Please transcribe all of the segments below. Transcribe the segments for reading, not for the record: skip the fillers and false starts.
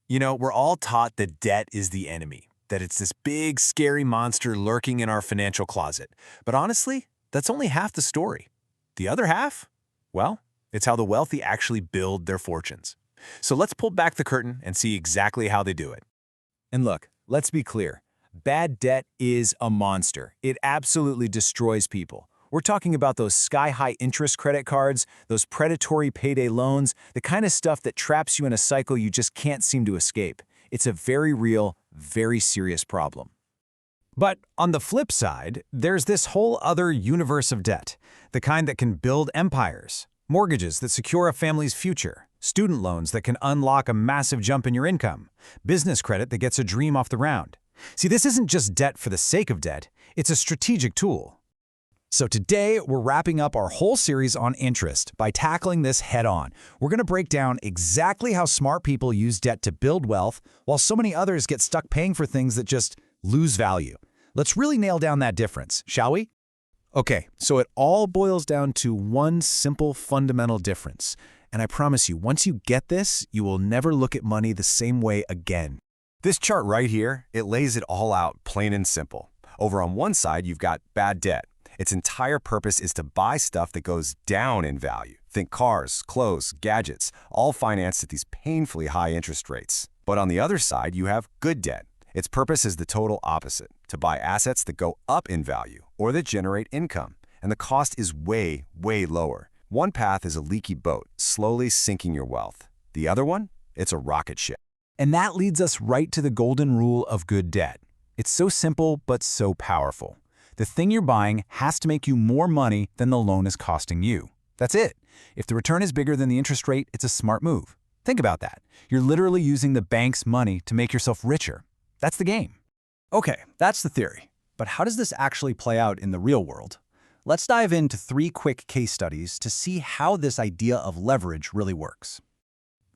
We're all taught that debt is the enemy, that it's this big, scary monster lurking in our financial closet. But honestly, that's only half the story. The other half? Well, it's how the wealthy actually build their fortunes. So let's pull back the curtain and see exactly how they do it. And look, let's be clear. Bad debt is a monster. It absolutely destroys people. We're talking about those sky-high interest credit cards, those predatory payday loans, the kind of stuff that traps you in a cycle you just can't seem to escape. It's a very real, very serious problem. But on the flip side, there's this whole other universe of debt, the kind that can build empires, mortgages that secure a family's future, student loans that can unlock a massive jump in your income, business credit that gets a dream off the ground. See, this isn't just debt for the sake of debt, it's a strategic tool. So today, we're wrapping up our whole series on interest by tackling this head-on. We're going to break down exactly how smart people use debt to build wealth, while so many others get stuck paying for things that just lose value. Let's really nail down that difference, shall we? Okay, so it all boils down to one simple fundamental difference. And I promise you, once you get this, you will never look at money the same way again. This chart right here, it lays it all out, plain and simple. Over on one side, you've got bad debt. Its entire purpose is to buy stuff that goes down in value. Think cars, clothes, gadgets, all financed at these painfully high interest rates. But on the other side, you have good debt. Its purpose is the total opposite, to buy assets that go up in value or that generate income. And the cost is way, way lower. One path is a leaky boat, slowly sinking your wealth. The other one? It's a rocket ship. And that leads us right to the golden rule of good debt. It's so simple, but so powerful. The thing you're buying has to make you more money than the loan is costing you. That's it. If the return is bigger than the interest rate, it's a smart move. Think about that. You're literally using the bank's money to make yourself richer. That's the game. Okay, that's the theory. But how does this actually play out in the real world? Let's dive into 3 quick case studies to see how this idea of leverage really works.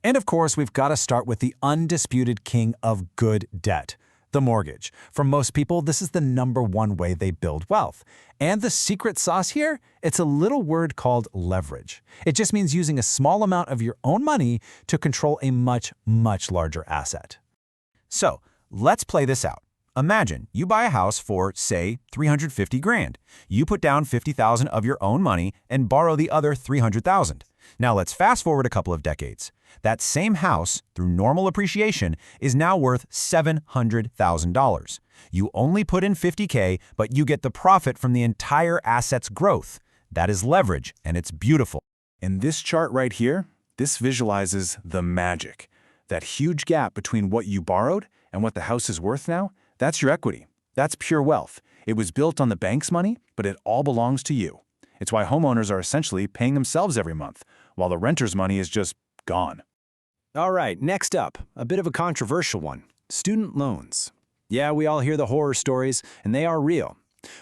And of course, we've got to start with the undisputed king of good debt, the mortgage. For most people, this is the #1 way they build wealth. And the secret sauce here? It's a little word called leverage. It just means using a small amount of your own money to control a much, much larger asset. So, let's play this out. Imagine you buy a house for, say, $350 grand. You put down $50,000 of your own money and borrow the other $300,000. Now let's fast forward a couple of decades. That same house, through normal appreciation, is now worth $700,000. You only put in $50K, but you get the profit from the entire asset's growth. That is leverage, and it's beautiful. In this chart right here, this visualizes the magic. That huge gap between what you borrowed and what the house is worth now, that's your equity. That's pure wealth. It was built on the bank's money, but it all belongs to you. It's why homeowners are essentially paying themselves every month, while the renter's money is just gone. All right, next up, a bit of a controversial one, student loans. Yeah, we all hear the horror stories, and they are real.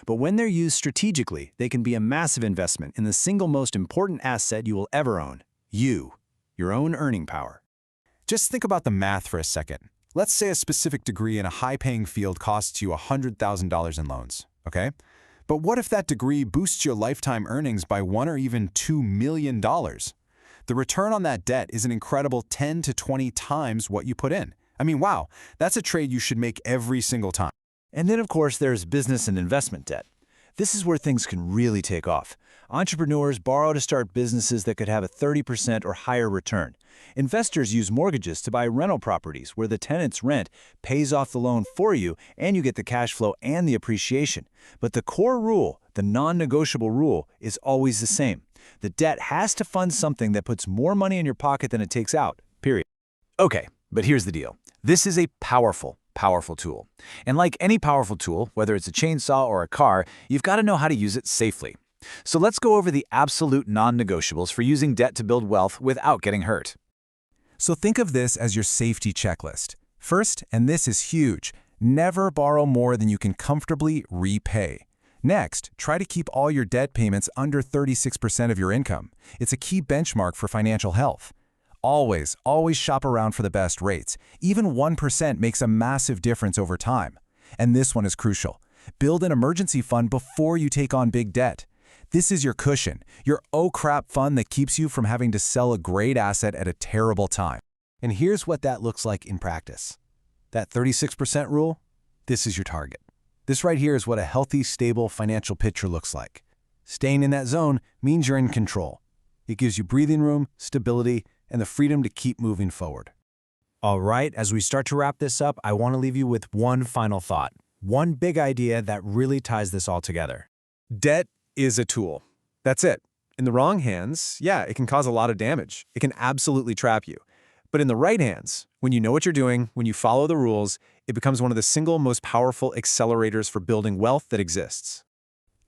But when they're used strategically, they can be a massive investment in the single most important asset you will ever own, your own earning power. Just think about the math for a second. Let's say a specific degree in a high-paying field costs you $100,000 in loans, okay? But what if that degree boosts your lifetime earnings by $1 or even $2 million? The return on that debt is an incredible 10 to 20 times what you put in. I mean, wow, that's a trade you should make every single time. And then, of course, there's business and investment debt. This is where things can really take off. Entrepreneurs borrow to start businesses that could have a 30% or higher return. Investors use mortgages to buy rental properties where the tenant's rent pays off the loan for you and you get the cash flow and the appreciation. But the core rule, the non-negotiable rule, is always the same. The debt has to fund something that puts more money in your pocket than it takes out, period. Okay, but here's the deal. This is a powerful tool. And like any powerful tool, whether it's a chainsaw or a car, you've got to know how to use it safely. So let's go over the absolute non-negotiables for using debt to build wealth without getting hurt. So think of this as your safety checklist. First, and this is huge, never borrow more than you can comfortably repay. Next, try to keep all your debt payments under 36% of your income. It's a key benchmark for financial health. Always shop around for the best rates. Even 1% makes a massive difference over time. And this one is crucial. Build an emergency fund before you take on big debt. This is your cushion, your oh crap fund that keeps you from having to sell a great asset at a terrible time. And here's what that looks like in practice. That 36% rule, this is your target. This right here is what a healthy, stable financial picture looks like. Staying in that zone means you're in control. It gives you breathing room, stability, and the freedom to keep moving forward. All right, as we start to wrap this up, I want to leave you with one final thought. One big idea that really ties this all together. Debt is a tool. That's it. In the wrong hands, yeah, it can cause a lot of damage. It can absolutely trap you. But in the right hands, when you know what you're doing, when you follow the rules, it becomes one of the single most powerful accelerators for building wealth that exists.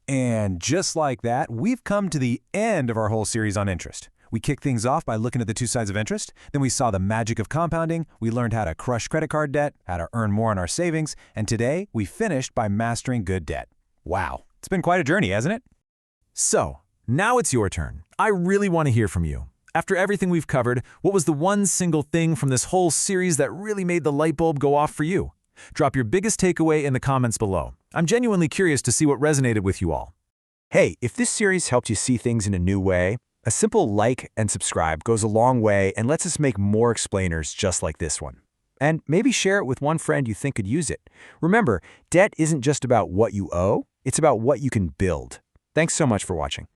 And just like that, we've come to the end of our whole series on interest. We kicked things off by looking at the two sides of interest, then we saw the magic of compounding, we learned how to crush credit card debt, how to earn more on our savings, and today we finished by mastering good debt. Wow, it's been quite a journey, hasn't it? So, now it's your turn. I really want to hear from you. After everything we've covered, what was the one single thing from this whole series that really made the light bulb go off for you? Drop your biggest takeaway in the comments below. I'm genuinely curious to see what resonated with you all. Hey, if this series helped you see things in a new way, a simple like and subscribe goes a long way and lets us make more explainers just like this one. And maybe share it with one friend you think could use it. Remember, debt isn't just about what you owe, it's about what you can build. Thanks so much for watching.